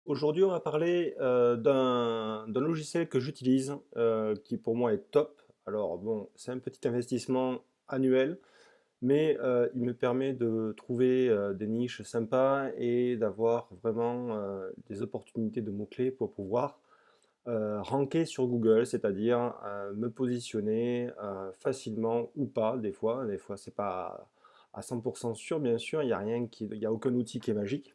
Aujourd'hui, on va parler d'un logiciel que j'utilise, qui pour moi est top. Alors bon, c'est un petit investissement annuel, mais il me permet de trouver des niches sympas et d'avoir vraiment des opportunités de mots-clés pour pouvoir ranker sur Google, c'est-à-dire me positionner facilement ou pas, des fois. Des fois, c'est pas à 100% sûr, bien sûr, il y a aucun outil qui est magique.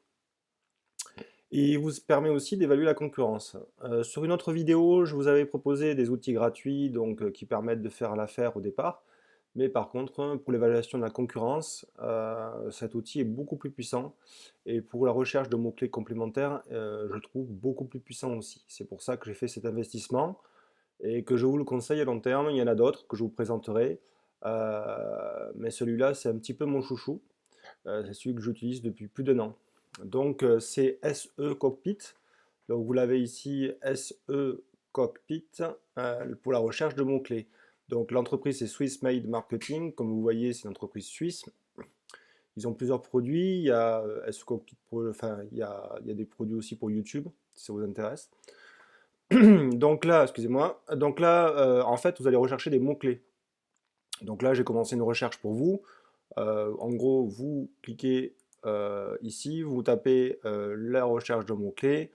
Et il vous permet aussi d'évaluer la concurrence. Sur une autre vidéo, je vous avais proposé des outils gratuits donc, qui permettent de faire l'affaire au départ. Mais par contre, pour l'évaluation de la concurrence, cet outil est beaucoup plus puissant. Et pour la recherche de mots-clés complémentaires, je le trouve beaucoup plus puissant aussi. C'est pour ça que j'ai fait cet investissement et que je vous le conseille à long terme. Il y en a d'autres que je vous présenterai. Mais celui-là, c'est un petit peu mon chouchou. C'est celui que j'utilise depuis plus d'un an. Donc c'est SE Cockpit. Donc vous l'avez ici, SE Cockpit, pour la recherche de mots-clés. Donc l'entreprise c'est Swiss Made Marketing. Comme vous voyez, c'est une entreprise suisse. Ils ont plusieurs produits. Il y a SE Cockpit enfin, il y a des produits aussi pour YouTube, si ça vous intéresse. Donc là, excusez-moi. Donc là, en fait, vous allez rechercher des mots-clés. Donc là, j'ai commencé une recherche pour vous. En gros, vous cliquez ici, vous tapez la recherche de mots-clés.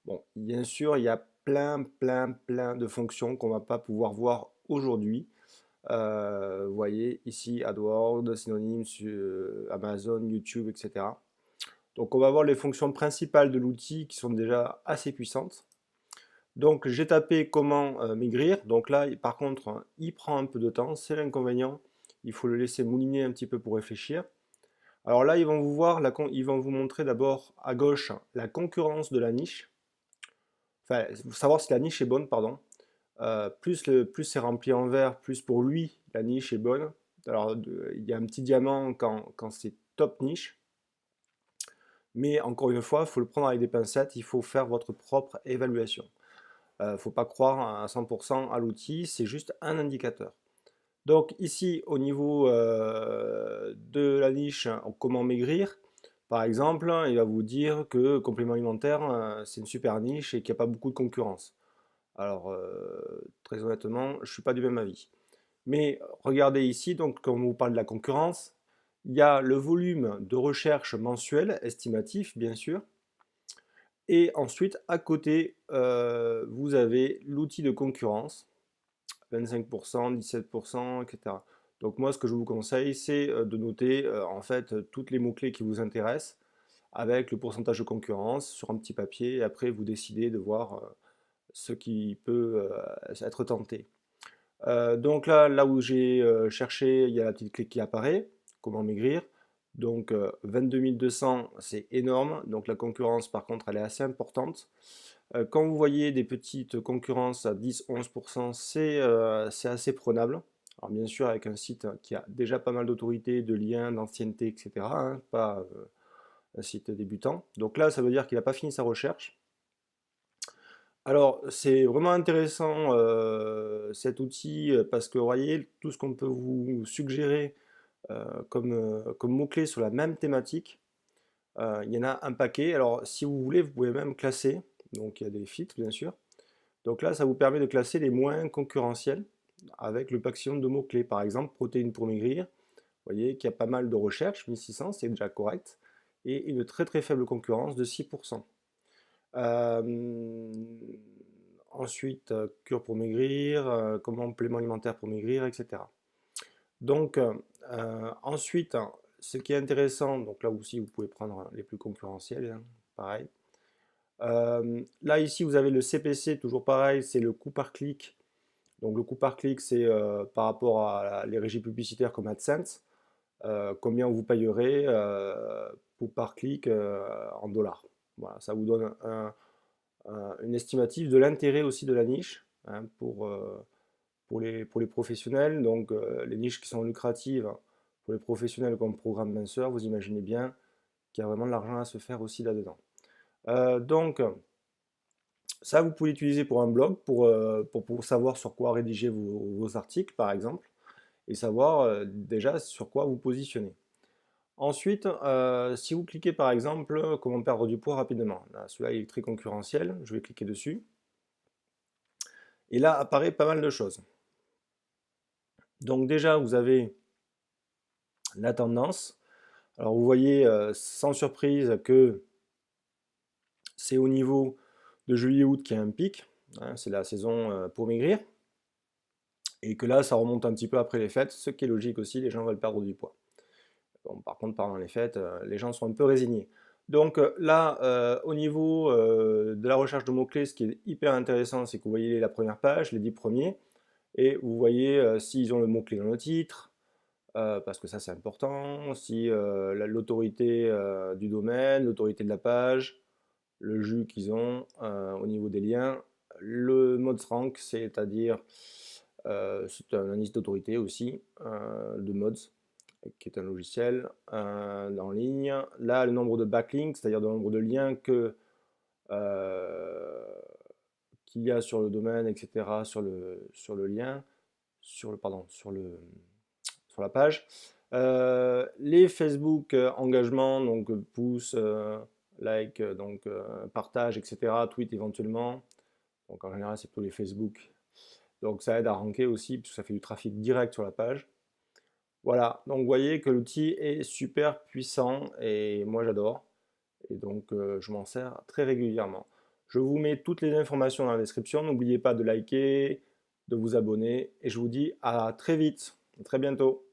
Bon, bien sûr, il y a plein de fonctions qu'on ne va pas pouvoir voir aujourd'hui. Vous voyez ici AdWords, synonymes sur Amazon, YouTube, etc. Donc on va voir les fonctions principales de l'outil qui sont déjà assez puissantes. Donc j'ai tapé comment maigrir. Donc là, par contre, hein, il prend un peu de temps, c'est l'inconvénient. Il faut le laisser mouliner un petit peu pour réfléchir. Alors là, ils vont vous montrer d'abord à gauche la concurrence de la niche. Enfin, savoir si la niche est bonne, pardon. Plus c'est rempli en vert, plus pour lui la niche est bonne. Alors il y a un petit diamant quand c'est top niche. Mais encore une fois, il faut le prendre avec des pincettes, il faut faire votre propre évaluation. Il ne faut pas croire à 100% à l'outil, c'est juste un indicateur. Donc ici, au niveau de la niche, comment maigrir, par exemple, il va vous dire que complément alimentaire, c'est une super niche et qu'il n'y a pas beaucoup de concurrence. Alors, très honnêtement, je ne suis pas du même avis. Mais regardez ici, donc quand on vous parle de la concurrence, il y a le volume de recherche mensuel, estimatif bien sûr, et ensuite à côté, vous avez l'outil de concurrence, 25%, 17%, etc. Donc moi, ce que je vous conseille, c'est de noter en fait toutes les mots-clés qui vous intéressent avec le pourcentage de concurrence sur un petit papier et après vous décidez de voir ce qui peut être tenté. Donc là où j'ai cherché, il y a la petite clé qui apparaît, comment maigrir. Donc 22 200, c'est énorme. Donc la concurrence, par contre, elle est assez importante. Quand vous voyez des petites concurrences à 10-11%, c'est assez prenable. Alors bien sûr, avec un site qui a déjà pas mal d'autorité, de liens, d'ancienneté, etc., hein, pas un site débutant. Donc là, ça veut dire qu'il n'a pas fini sa recherche. Alors, c'est vraiment intéressant cet outil parce que vous voyez, tout ce qu'on peut vous suggérer comme mots-clés sur la même thématique, il y en a un paquet. Alors, si vous voulez, vous pouvez même classer. Donc, il y a des filtres, bien sûr. Donc là, ça vous permet de classer les moins concurrentiels avec le maximum de mots-clés. Par exemple, protéines pour maigrir. Vous voyez qu'il y a pas mal de recherches, 1600, c'est déjà correct. Et une très faible concurrence de 6%. Euh, Ensuite, cure pour maigrir, complément alimentaire pour maigrir, etc. Donc, ensuite, hein, ce qui est intéressant, donc là aussi vous pouvez prendre les plus concurrentiels, hein, pareil. Là ici vous avez le CPC, toujours pareil, c'est le coût par clic. Donc le coût par clic c'est par rapport à les régies publicitaires comme AdSense, combien vous payerez par clic en dollars. Voilà, ça vous donne une estimative de l'intérêt aussi de la niche hein, pour les professionnels. Donc les niches qui sont lucratives pour les professionnels comme programme minceur, vous imaginez bien qu'il y a vraiment de l'argent à se faire aussi là-dedans. Donc ça, vous pouvez l'utiliser pour un blog, pour savoir sur quoi rédiger vos articles, par exemple, et savoir déjà sur quoi vous positionner. Ensuite, si vous cliquez par exemple, comment perdre du poids rapidement. Là, celui-là il est très concurrentiel, je vais cliquer dessus. Et là apparaît pas mal de choses. Donc déjà, vous avez la tendance. Alors vous voyez sans surprise que c'est au niveau de juillet-août qu'il y a un pic, hein, c'est la saison pour maigrir, et que là ça remonte un petit peu après les fêtes, ce qui est logique aussi, les gens veulent perdre du poids. Bon, par contre, pendant les fêtes, les gens sont un peu résignés. Donc là, au niveau de la recherche de mots-clés, ce qui est hyper intéressant, c'est que vous voyez la première page, les 10 premiers, et vous voyez s'ils ont le mot-clé dans le titre, parce que ça c'est important, si l'autorité du domaine, l'autorité de la page, le jus qu'ils ont au niveau des liens, le ModsRank, c'est-à-dire c'est un indice d'autorité aussi de Mods, qui est un logiciel en ligne. Là, le nombre de backlinks, c'est-à-dire le nombre de liens euh, qu'il y a sur le domaine, etc., sur le lien, sur la page. Les Facebook engagement, donc pouce, like, donc partage, etc., tweet éventuellement. Donc en général, c'est plutôt les Facebook. Donc ça aide à ranker aussi, puisque ça fait du trafic direct sur la page. Voilà, donc vous voyez que l'outil est super puissant et moi j'adore. Et donc je m'en sers très régulièrement. Je vous mets toutes les informations dans la description. N'oubliez pas de liker, de vous abonner et je vous dis à très vite, à très bientôt.